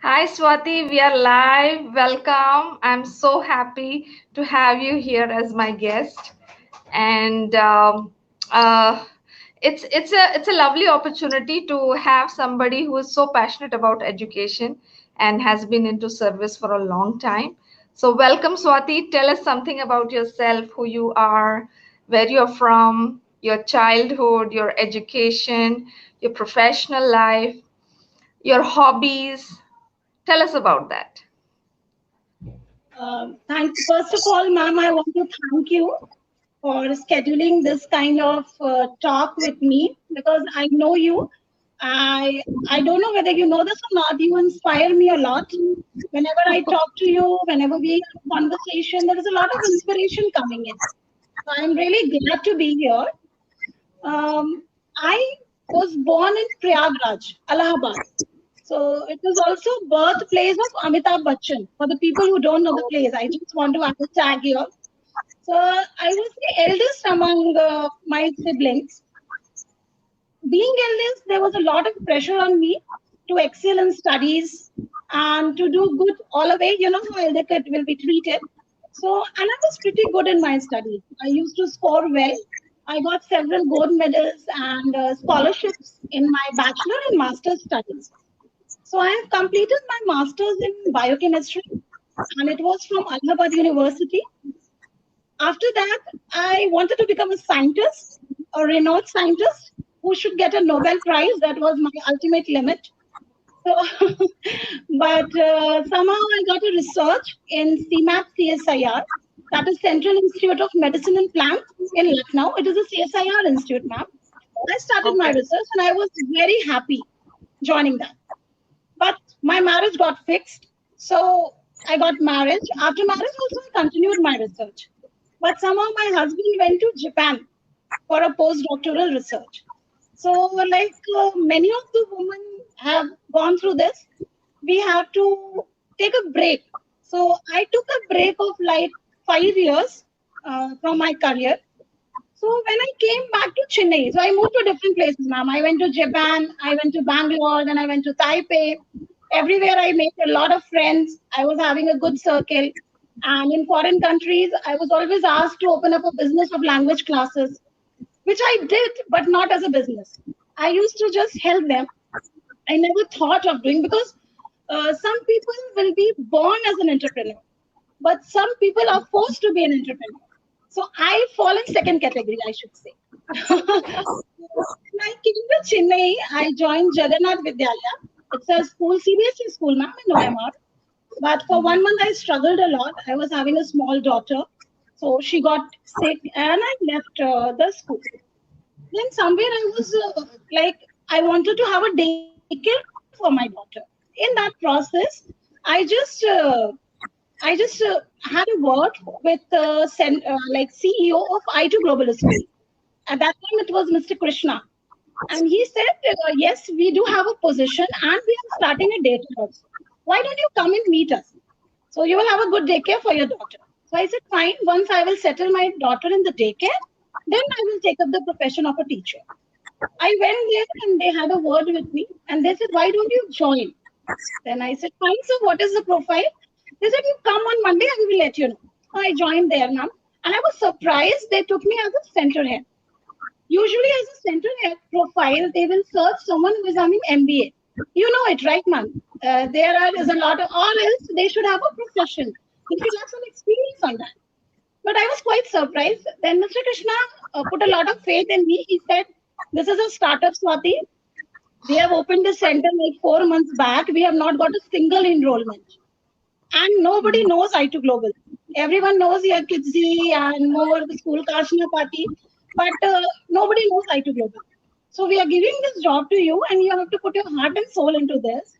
Hi Swati, we are live. Welcome. I'm so happy to have you here as my guest, and uh, it's a lovely opportunity to have somebody who is so passionate about education and has been into service for a long time. So welcome Swati. Tell us something about yourself, who you are, where you're from, your childhood, your education, your professional life, your hobbies. Tell us about that. First of all, ma'am, I want to thank you for scheduling this kind of talk with me because I know you. I don't know whether you know this or not. You inspire me a lot. Whenever I talk to you, whenever we have a conversation, there is a lot of inspiration coming in. So I'm really glad to be here. I was born in Prayagraj, Allahabad. So it was also birthplace of Amitabh Bachchan. For the people who don't know the place, I just want to add a tag here. So I was the eldest among my siblings. Being eldest, there was a lot of pressure on me to excel in studies and to do good all the way. You know how elder kid will be treated. So, and I was pretty good in my studies. I used to score well. I got several gold medals and scholarships in my bachelor and master's studies. So I have completed my master's in biochemistry, and it was from Allahabad University. After that, I wanted to become a scientist, a renowned scientist who should get a Nobel Prize. That was my ultimate limit. So, but somehow I got a research in CMAP CSIR, that is Central Institute of Medicine and Plants in Lucknow. It is a CSIR institute, ma'am. I started my Okay. research and I was very happy joining that. But my marriage got fixed. So I got married. After marriage, also I continued my research. But somehow my husband went to Japan for a postdoctoral research. So, like many of the women have gone through this, we have to take a break. So, I took a break of like 5 years from my career. So, when I came back to Chennai, so I moved to different places, ma'am. I went to Japan, I went to Bangalore, then I went to Taipei. Everywhere I made a lot of friends. I was having a good circle. And in foreign countries, I was always asked to open up a business of language classes, which I did, but not as a business. I used to just help them. I never thought of doing because some people will be born as an entrepreneur, but some people are forced to be an entrepreneur. So I fall in second category, I should say. When I came to Chennai, I joined Jagannath Vidyalaya. It's a school, CBSE school, ma'am, in OMR. But for 1 month, I struggled a lot. I was having a small daughter. So she got sick and I left the school. Then somewhere I was like, I wanted to have a daycare for my daughter. In that process, I just I just had a word with like CEO of I2 Global School. At that time, it was Mr. Krishna. And he said, yes, we do have a position and we are starting a daycare also. Why don't you come and meet us? So you will have a good daycare for your daughter. So I said, fine, once I will settle my daughter in the daycare, then I will take up the profession of a teacher. I went there and they had a word with me and they said, why don't you join? Then I said, fine, so what is the profile? They said, you come on Monday and we will let you know. So I joined there, ma'am. And I was surprised they took me as a center head. Usually, as a center head profile, they will search someone who is having MBA. You know it, right, ma'am? Is a lot of, or else they should have a profession. They should have some experience on that. But I was quite surprised. Then Mr. Krishna put a lot of faith in me. He said, this is a startup, Swati. We have opened the center like 4 months back. We have not got a single enrollment. And nobody knows I2 Global. Everyone knows your Kidzi and more the school Kashna party, but nobody knows I2 Global. So we are giving this job to you, and you have to put your heart and soul into this.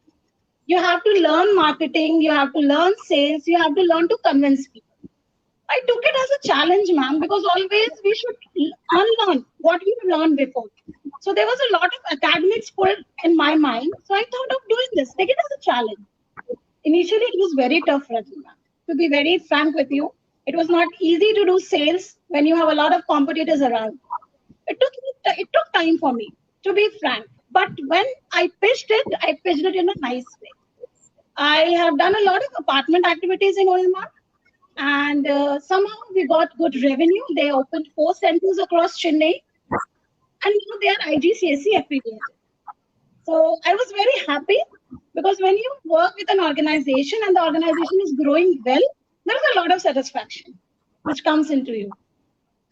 You have to learn marketing, you have to learn sales, you have to learn to convince people. I took it as a challenge, ma'am, because always we should unlearn what we learned before. So there was a lot of academics pulled in my mind. So I thought of doing this, take it as a challenge. Initially, it was very tough, Rajina. To be very frank with you, it was not easy to do sales when you have a lot of competitors around. It took time for me, to be frank. But when I pitched it in a nice way. I have done a lot of apartment activities in OMR, and somehow we got good revenue. They opened 4 centers across Chennai, and now they are IGCSE affiliated. So I was very happy because when you work with an organization and the organization is growing well, there is a lot of satisfaction which comes into you.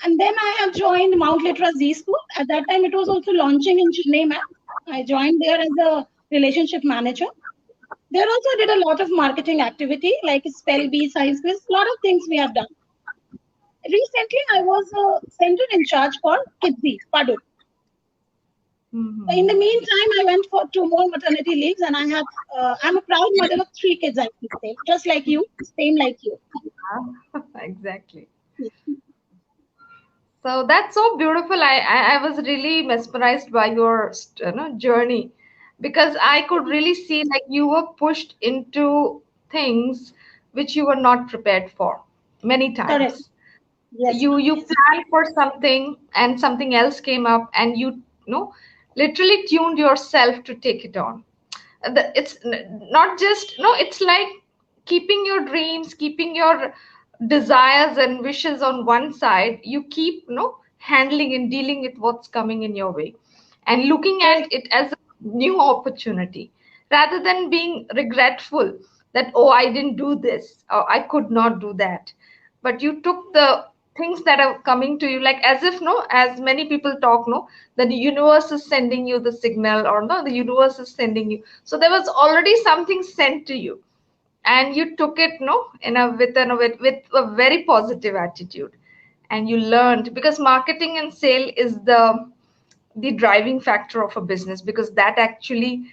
And then I have joined Mount Litra Z School. At that time, it was also launching in Chennai, ma'am. I joined there as a relationship manager. There also did a lot of marketing activity like Spell Bee, Science Quiz, a lot of things we have done. Recently, I was a center in charge for Kidzi, Padu. In the meantime, I went for 2 more maternity leaves, and I'm a proud mother of 3 kids, I could say, just like you, same like you. Exactly. So that's so beautiful. I was really mesmerized by your journey, because I could really see like you were pushed into things which you were not prepared for many Correct. times. Yes. You planned for something and something else came up, and you know literally tuned yourself to take it on. It's not just no, it's like keeping your dreams, keeping your desires and wishes on one side. You keep handling and dealing with what's coming in your way, and looking at Correct. it as a new opportunity, rather than being regretful that, oh, I didn't do this or I could not do that. But you took the things that are coming to you, like as if no, as many people talk, no, that the universe is sending you the signal, or no, the universe is sending you. So there was already something sent to you, and you took it no in a with a very positive attitude, and you learned, because marketing and sale is the driving factor of a business, because that actually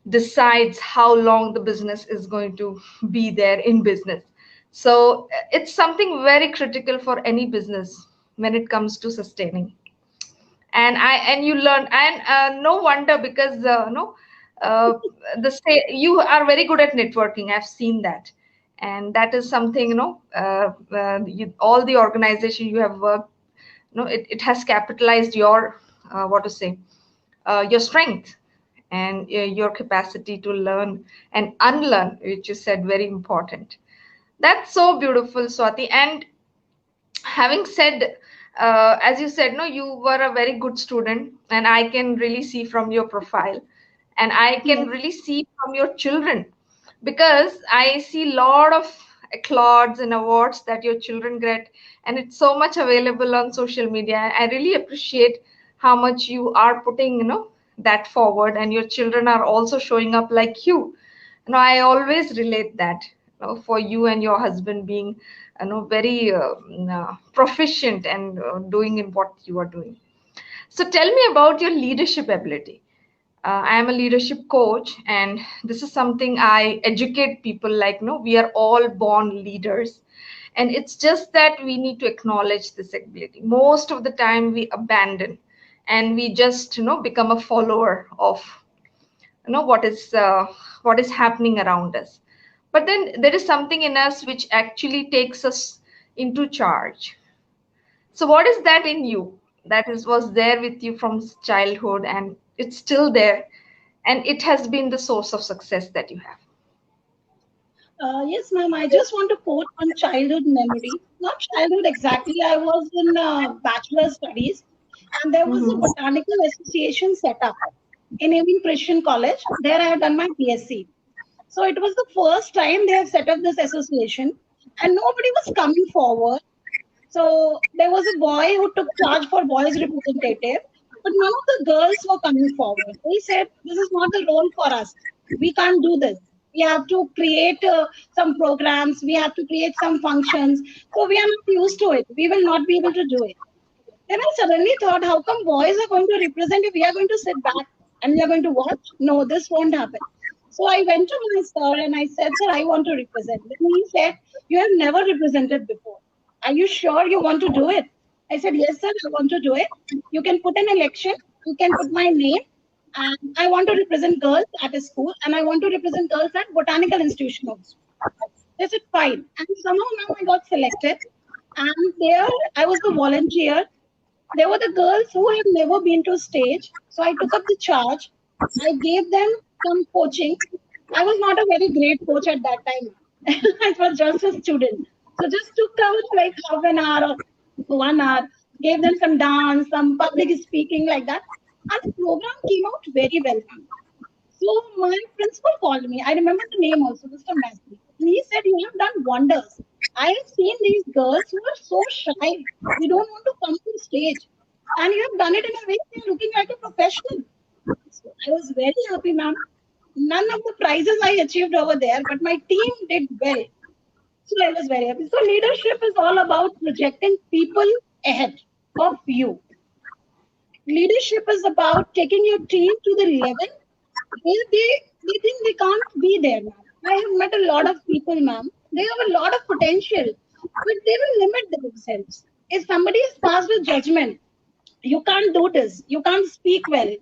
decides how long the business is going to be there in business. So it's something very critical for any business when it comes to sustaining. And you learn, and no wonder, because no uh, you are very good at networking. I've seen that, and that is something all the organization you have worked, it has capitalized your what to say your strength, and your capacity to learn and unlearn, which you said very important. That's so beautiful, Swati. And having said, as you said, no, you were a very good student, and I can really see from your profile, and I can Yes. really see from your children, because I see a lot of applauds and awards that your children get, and it's so much available on social media. I really appreciate how much you are putting, that forward, and your children are also showing up like you. I always relate that, for you and your husband being, very proficient and doing in what you are doing. So tell me about your leadership ability. I am a leadership coach, and this is something I educate people like, no, we are all born leaders. And it's just that we need to acknowledge this ability. Most of the time we abandon, and we just, become a follower of, what is happening around us. But then there is something in us which actually takes us into charge. So what is that in you that is was there with you from childhood, and it's still there, and it has been the source of success that you have? Yes, ma'am. I just want to quote one childhood memory. Not childhood exactly. I was in bachelor studies, and there was a Mm-hmm. botanical association set up in Indian Christian College. There I had done my BSc. So it was the first time they have set up this association, and nobody was coming forward. So there was a boy who took charge for boys representative, but none of the girls were coming forward. They said, "This is not the role for us. We can't do this. We have to create some programs. We have to create some functions. So we are not used to it. We will not be able to do it." Then I suddenly thought, how come boys are going to represent if we are going to sit back and we are going to watch? No, this won't happen. So I went to my sir and I said, "Sir, I want to represent." Then he said, "You have never represented before. Are you sure you want to do it?" I said, "Yes, sir, I want to do it. You can put an election, you can put my name, and I want to represent girls at a school, and I want to represent girls at botanical institution also." They said, "Fine." And somehow now I got selected. And there I was the volunteer. There were the girls who had never been to stage. So I took up the charge. I gave them some coaching. I was not a very great coach at that time. I was just a student. So just took out like half an hour or 1 hour, gave them some dance, some public speaking like that. And the program came out very well. So my principal called me. I remember the name also, Mr. Massey. And he said, "You have done wonders. I have seen these girls who are so shy. They don't want to come to stage. And you have done it in a way they're looking like a professional." So I was very happy, ma'am. None of the prizes I achieved over there, but my team did well. So I was very happy. So leadership is all about projecting people ahead of you. Leadership is about taking your team to the level where they think they can't be there, ma'am. I have met a lot of people, ma'am. They have a lot of potential, but they will limit themselves. If somebody has passed a judgment, you can't do this, you can't speak well,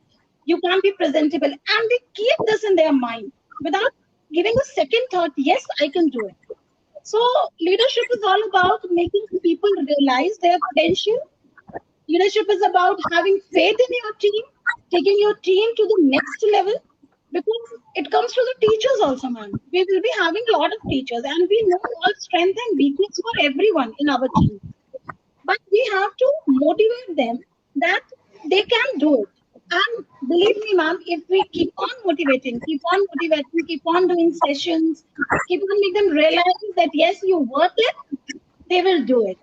you can't be presentable, and they keep this in their mind without giving a second thought. Yes, I can do it. So leadership is all about making people realize their potential. Leadership is about having faith in your team, taking your team to the next level, because it comes to the teachers also, man. We will be having a lot of teachers, and we know all strength and weakness for everyone in our team. But we have to motivate them that they can do it. And believe me, ma'am, if we keep on doing sessions, keep on make them realize that yes, you worth it, they will do it.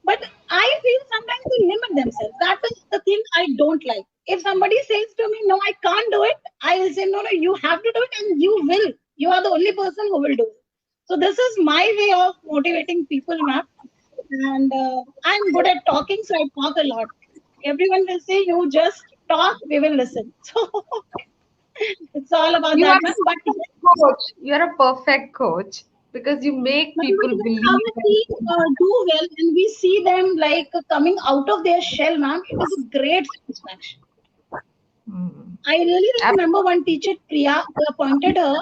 But I feel sometimes they limit themselves. That is the thing I don't like. If somebody says to me, "No, I can't do it," I will say, "No, no, you have to do it, and you will. You are the only person who will do it." So this is my way of motivating people, ma'am. And I'm good at talking, so I talk a lot. Everyone will say, "You just talk, we will listen." So it's all about You are that, a ma'am. But perfect coach. You are a perfect coach because you make but people when believe. our team do well and we see them like coming out of their shell, ma'am, it is a great satisfaction. Hmm. I really Ab- remember one teacher, Priya, who appointed her.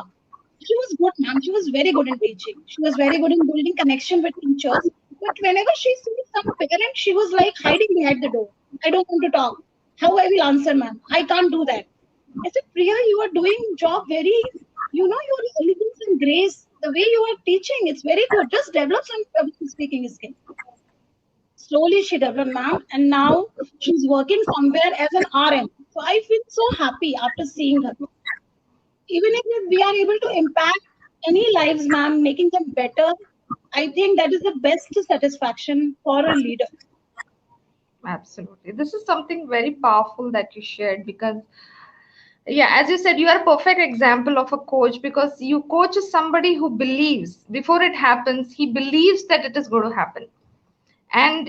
She was good, ma'am. She was very good in teaching. She was very good in building connection with teachers. But whenever she sees some parent, she was like hiding behind the door. "I don't want to talk. How I will answer, ma'am? I can't do that." I said, "Priya, you are doing job very, your elegance and grace. The way you are teaching, it's very good. Just develop some public speaking skill." Slowly she developed, ma'am, and now she's working somewhere as an RM. So I feel so happy after seeing her. Even if we are able to impact any lives, ma'am, making them better, I think that is the best satisfaction for a leader. Absolutely. This is something very powerful that you shared because, yeah, as you said, you are a perfect example of a coach because you coach is somebody who believes before it happens, he believes that it is going to happen. And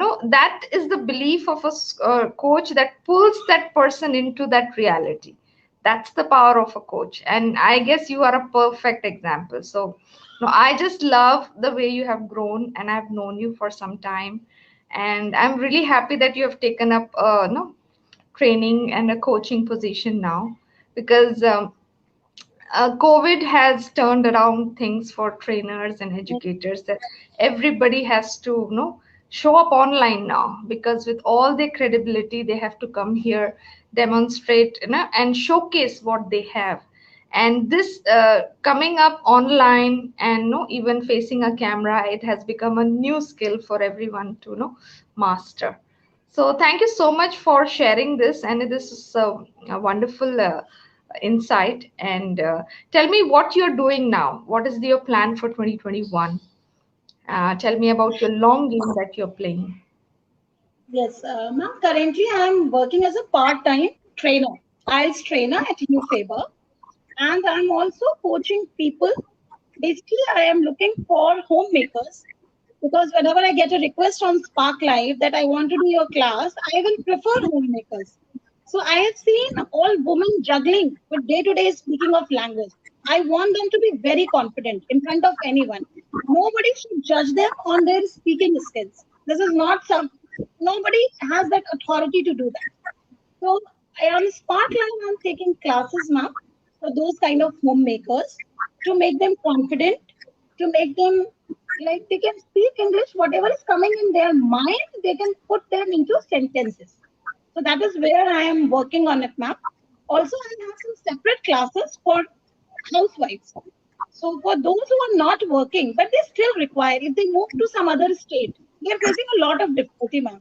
no, that is the belief of a coach that pulls that person into that reality. That's the power of a coach. And I guess you are a perfect example. So, no, I just love the way you have grown, and I've known you for some time. And I'm really happy that you have taken up no training and a coaching position now because COVID has turned around things for trainers and educators that everybody has to show up online now because with all their credibility they have to come here, demonstrate, and showcase what they have. And this coming up online and even facing a camera, it has become a new skill for everyone to master. So thank you so much for sharing this, and this is a wonderful insight. And tell me what you're doing now. What is your plan for 2021? Tell me about your long game that you're playing. Yes, ma'am. Currently, I am working as a part-time trainer, IELTS trainer at U Faber, and I'm also coaching people. Basically, I am looking for homemakers because whenever I get a request on Spark Live that I want to do your class, I will prefer homemakers. So I have seen all women juggling with day-to-day speaking of language. I want them to be very confident in front of anyone. Nobody should judge them on their speaking skills. This is not some. Nobody has that authority to do that. So on Sparkline, I'm taking classes now for those kind of homemakers to make them confident, to make them like they can speak English, whatever is coming in their mind, they can put them into sentences. So that is where I am working on it now. Also, I have some separate classes for housewives. So for those who are not working, but they still require, if they move to some other state, they are facing a lot of difficulty, ma'am.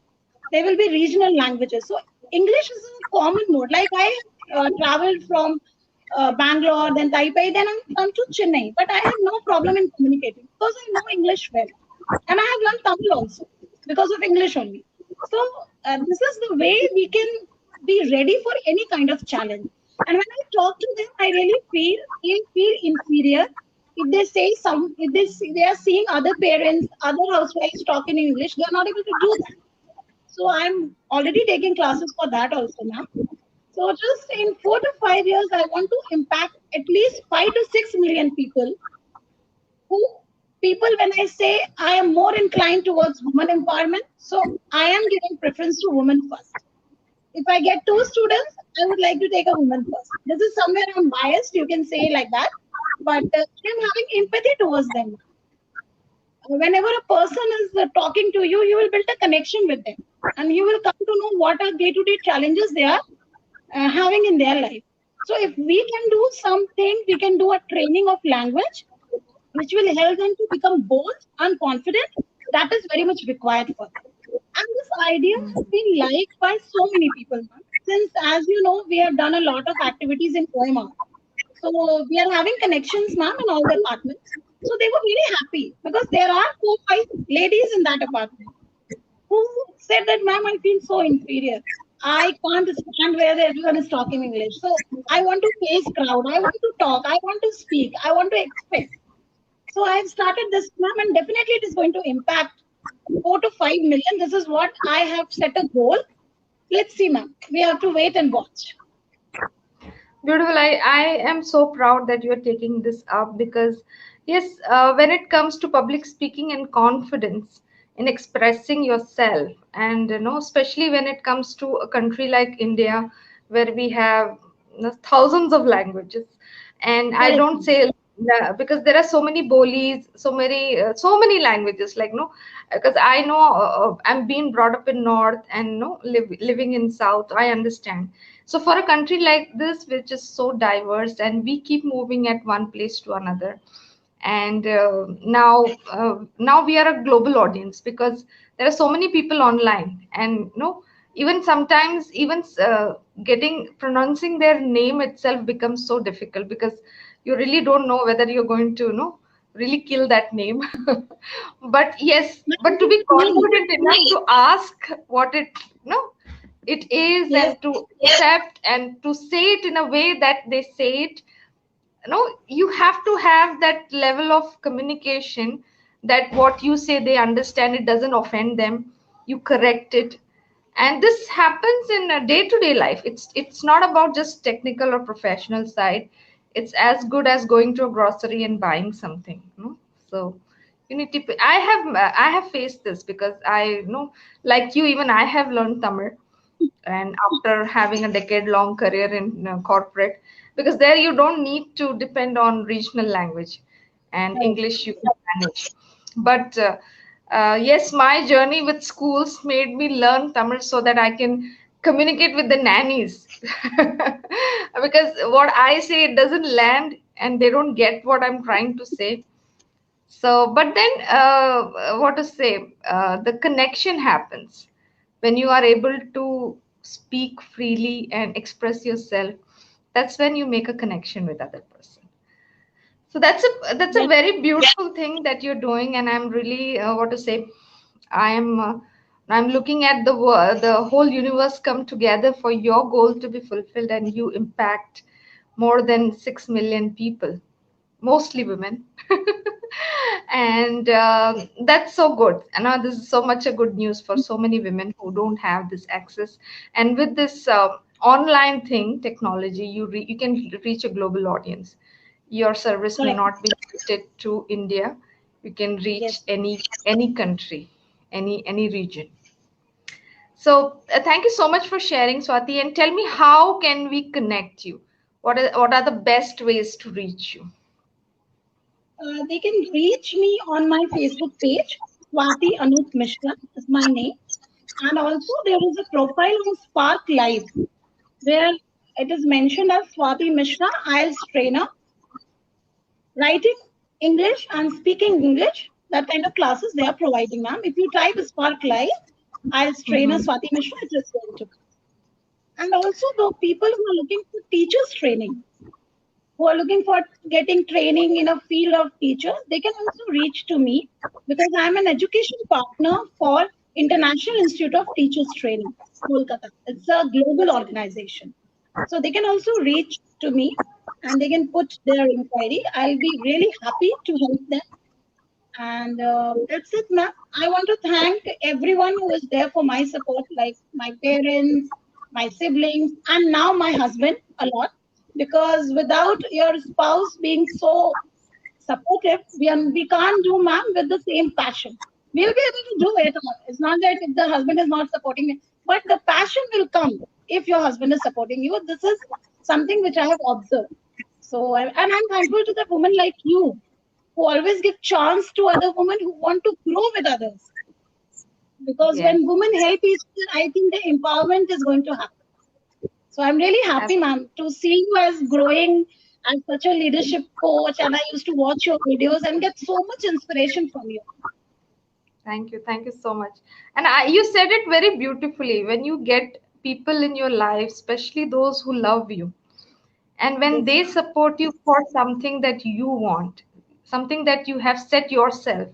There will be regional languages. So English is a common mode. Like I traveled from Bangalore, then Taipei, then I'm come to Chennai. But I have no problem in communicating because I know English well. And I have learned Tamil also because of English only. So this is the way we can be ready for any kind of challenge. And when I talk to them, I really feel inferior if they say if they are seeing other parents, other housewives talking in English, they are not able to do that. So I'm already taking classes for that also now. So just in 4 to 5 years, I want to impact at least 5 to 6 million people. Who people, when I say I am more inclined towards women empowerment, so I am giving preference to women first. If I get two students, I would like to take a woman first. This is somewhere I'm biased, you can say like that, but I'm having empathy towards them. Whenever a person is talking to you, you will build a connection with them, and you will come to know what are day-to-day challenges they are having in their life. So if we can do something, we can do a training of language, which will help them to become bold and confident. That is very much required for them. And this idea has been liked by so many people, ma'am. Since, as you know, we have done a lot of activities in OMR. So we are having connections, ma'am, in all the apartments. So they were really happy because there are 4, 5 ladies in that apartment who said that, ma'am, I feel so inferior. I can't stand where everyone is talking English. So I want to face crowd. I want to talk. I want to speak. I want to express. So I have started this, ma'am, and definitely it is going to impact 4 to 5 million. This is what I have set a goal. Let's see, ma'am. We have to wait and watch. Beautiful. I am so proud that you're taking this up because, yes, when it comes to public speaking and confidence in expressing yourself, and especially when it comes to a country like India, where we have thousands of languages, and I Correct, don't ma'am. say because there are so many bolis, so many languages. Like no, because I know I'm being brought up in North and living in South, I understand. So for a country like this, which is so diverse, and we keep moving at one place to another, and now we are a global audience because there are so many people online, and even sometimes even getting pronouncing their name itself becomes so difficult because you really don't know whether you're going to really kill that name. But yes, Ma'am, but to this be name. confident enough to ask what it is, Yes, and to accept and to say it in a way that they say it, you have to have that level of communication that what you say they understand, it doesn't offend them, you correct it. And this happens in a day-to-day life. It's not about just technical or professional side. It's as good as going to a grocery and buying something, so you need to I have faced this because I know, like you, even I have learned Tamil, and after having a decade long career in corporate, because there you don't need to depend on regional language, and correct. English you can manage. But yes, my journey with schools made me learn Tamil so that I can communicate with the nannies. Because what I say, it doesn't land and they don't get what I'm trying to say. So, but then, what to say, the connection happens when you are able to speak freely and express yourself. That's when you make a connection with other person. So that's a Well, very beautiful thing that you're doing, and I'm really what to say. I'm looking at the whole universe come together for your goal to be fulfilled, and you impact more than 6 million people, mostly women. And that's so good. And now this is so much a good news for so many women who don't have this access. And with this online thing, technology, you can reach a global audience. Your service may correct. not be limited to India. You can reach Yes. any country, any region. So thank you so much for sharing, Swati. And tell me, how can we connect you? What are the best ways to reach you? They can reach me on my Facebook page. Swati Anup Mishra is my name. And also there is a profile on Spark Live where it is mentioned as Swati Mishra, IELTS trainer. Writing English and speaking English, that kind of classes they are providing, ma'am. If you type Spark Live as trainer Mm-hmm. Swati Mishra, it is going to. And also the people who are looking for teachers training, who are looking for getting training in a field of teachers, they can also reach to me because I am an education partner for International Institute of Teachers Training, Kolkata. It's a global organization. So they can also reach to me and they can put their inquiry. I'll be really happy to help them. And that's it, ma'am. I want to thank everyone who is there for my support, like my parents, my siblings, and now my husband a lot. Because without your spouse being so supportive, we can't do, ma'am, with the same passion. We'll be able to do it. It's not that if the husband is not supporting me, but the passion will come if your husband is supporting you. This is something which I have observed. So, and I'm thankful to the women like you who always give chance to other women who want to grow with others. Because Yes. when women help each other, I think the empowerment is going to happen. So I'm really Ab- happy, ma'am, to see you as growing as such a leadership coach. And I used to watch your videos and get so much inspiration from you. Thank you. Thank you so much. And you said it very beautifully. When you get people in your life, especially those who love you, and when Yes, they ma'am. support you for something that you want, something that you have set yourself,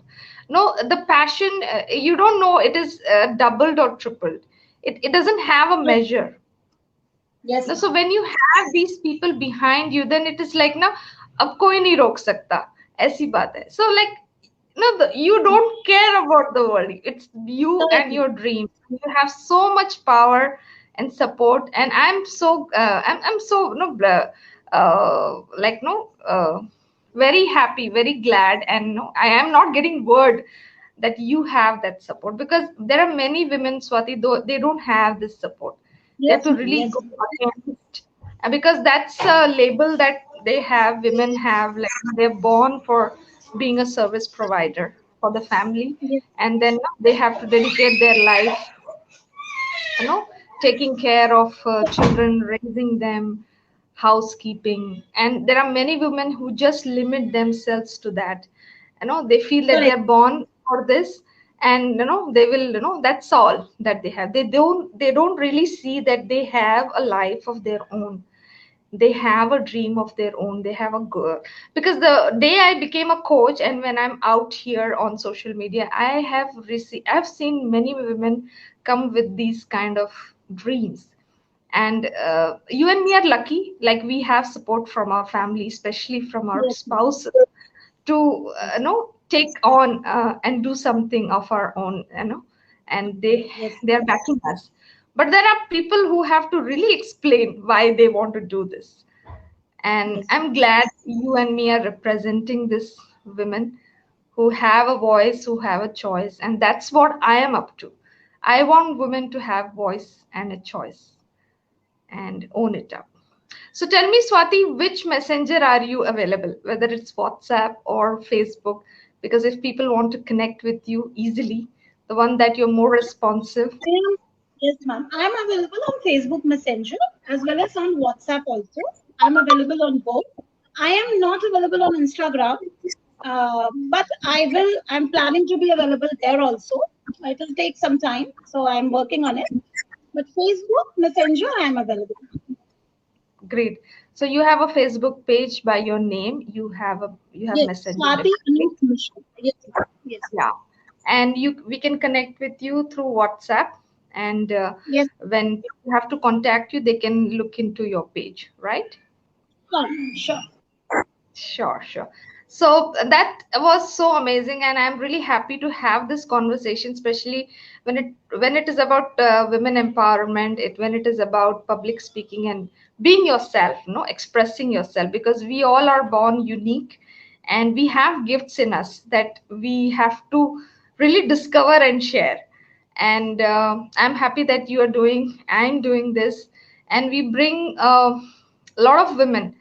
no, the passion, you don't know it is doubled or tripled. It doesn't have a Yes, measure. yes, No, so ma'am. when you have these people behind you, then it is like na, अब कोई नहीं रोक सकता, ऐसी बात है. So like, no, you don't care about the world. It's you and Correctly. your dream. You have so much power and support, and I'm so I'm so no like no very happy, very glad, and no, I am not getting word that you have that support, because there are many women, Swati, though they don't have this support. They have Yes, to ma'am. really Yes, go ma'am. against, because that's a label that they have, women have, like they're born for being a service provider for the family, Yes, and then they have to dedicate their life, you know, taking care of children, raising them, housekeeping. And there are many women who just limit themselves to that. They feel that they correct. are born for this, and they will, that's all that they have. They don't really see that they have a life of their own. They have a dream of their own. They have a goal. Because the day I became a coach, and when I'm out here on social media, I've seen many women come with these kind of dreams. And you and me are lucky, like we have support from our family, especially from our Yes, ma'am. spouses, to take on and do something of our own, and they Yes, they are backing us. But there are people who have to really explain why they want to do this, and yes, I'm glad you and me are representing this women who have a voice, who have a choice, and that's what I am up to. I want women to have voice and a choice and own it up. So tell me, Swati, which messenger are you available, whether it's WhatsApp or Facebook? Because if people want to connect with you easily, the one that you're more responsive. I am, yes, ma'am. I am available on Facebook Messenger as well as on WhatsApp also. I'm available on both. I am not available on Instagram, but I'm planning to be available there also. It will take some time, so I'm working on it. But Facebook Messenger, I am available. Great. So you have a Facebook page by your name. You have Yes, Messenger by Swati your name. Mishra. Yes, ma'am. Yes, Yeah. And we can connect with you through WhatsApp. And yes, when you have to contact you, they can look into your page, right? sure, sure. Sure, sure. So that was so amazing, and I'm really happy to have this conversation, especially when it is about women empowerment, when it is about public speaking and being yourself, expressing yourself, because we all are born unique, and we have gifts in us that we have to really discover and share. And I'm happy that I'm doing this, and we bring a lot of women,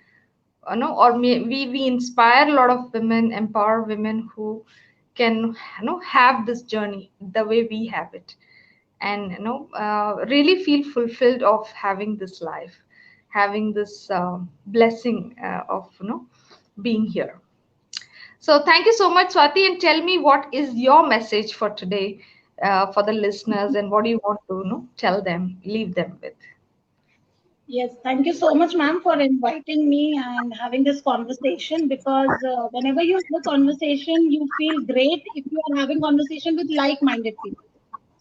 or we inspire a lot of women, empower women who can have this journey the way we have it, and really feel fulfilled of having this life, having this blessing of being here. So thank you so much, Swati, and tell me what is your message for today, for the listeners, and what do you want to, tell them, leave them with? Yes, thank you so much, ma'am, for inviting me and having this conversation. Because whenever you have a conversation, you feel great if you are having conversation with like-minded people.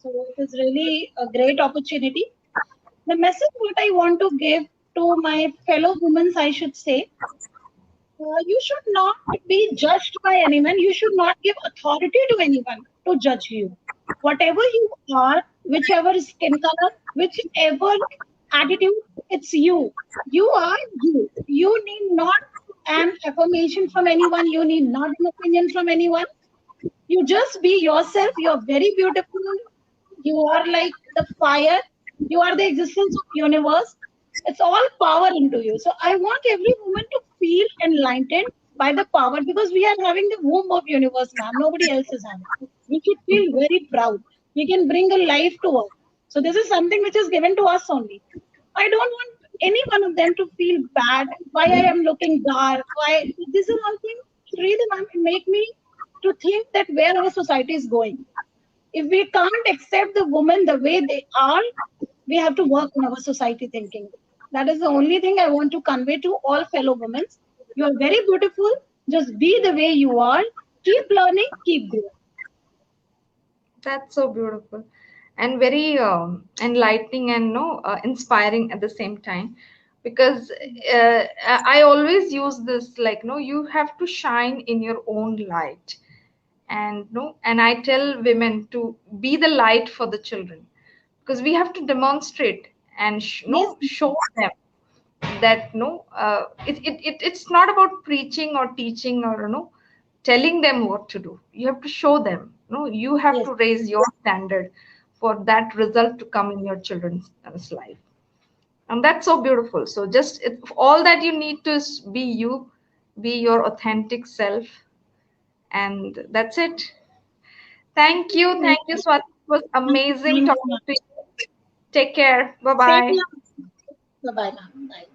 So it is really a great opportunity. The message what I want to give to my fellow women, I should say, you should not be judged by anyone. You should not give authority to anyone to judge you. Whatever you are, whichever skin color, whichever attitude, it's you. You are you. You need not an affirmation from anyone. You need not an opinion from anyone. You just be yourself. You're very beautiful. You are like the fire. You are the existence of universe. It's all power into you. So I want every woman to feel enlightened by the power, because we are having the womb of universe, ma'am. Nobody else is having. We should feel very proud. We can bring a life to us. So this is something which is given to us only. I don't want any one of them to feel bad. Why I am looking dark? Why these are all things really, ma'am, make me to think that where our society is going. If we can't accept the women the way they are, we have to work on our society thinking. That is the only thing I want to convey to all fellow women. You are very beautiful. Just be the way you are. Keep learning, keep growing. That's so beautiful and very enlightening and inspiring at the same time. Because I always use this like, no, you have to shine in your own light, and no, and I tell women to be the light for the children, because we have to demonstrate and Yes, show them that it's not about preaching or teaching or telling them what to do. You have to show them, you have yes, to raise your standard for that result to come in your children's life. And that's so beautiful. So just all that you need to is be you, be your authentic self, and that's it. Thank you, Swati. It was amazing thank you, talking ma'am. to you. Take care. Bye Same bye. here. Bye bye, ma'am. Bye.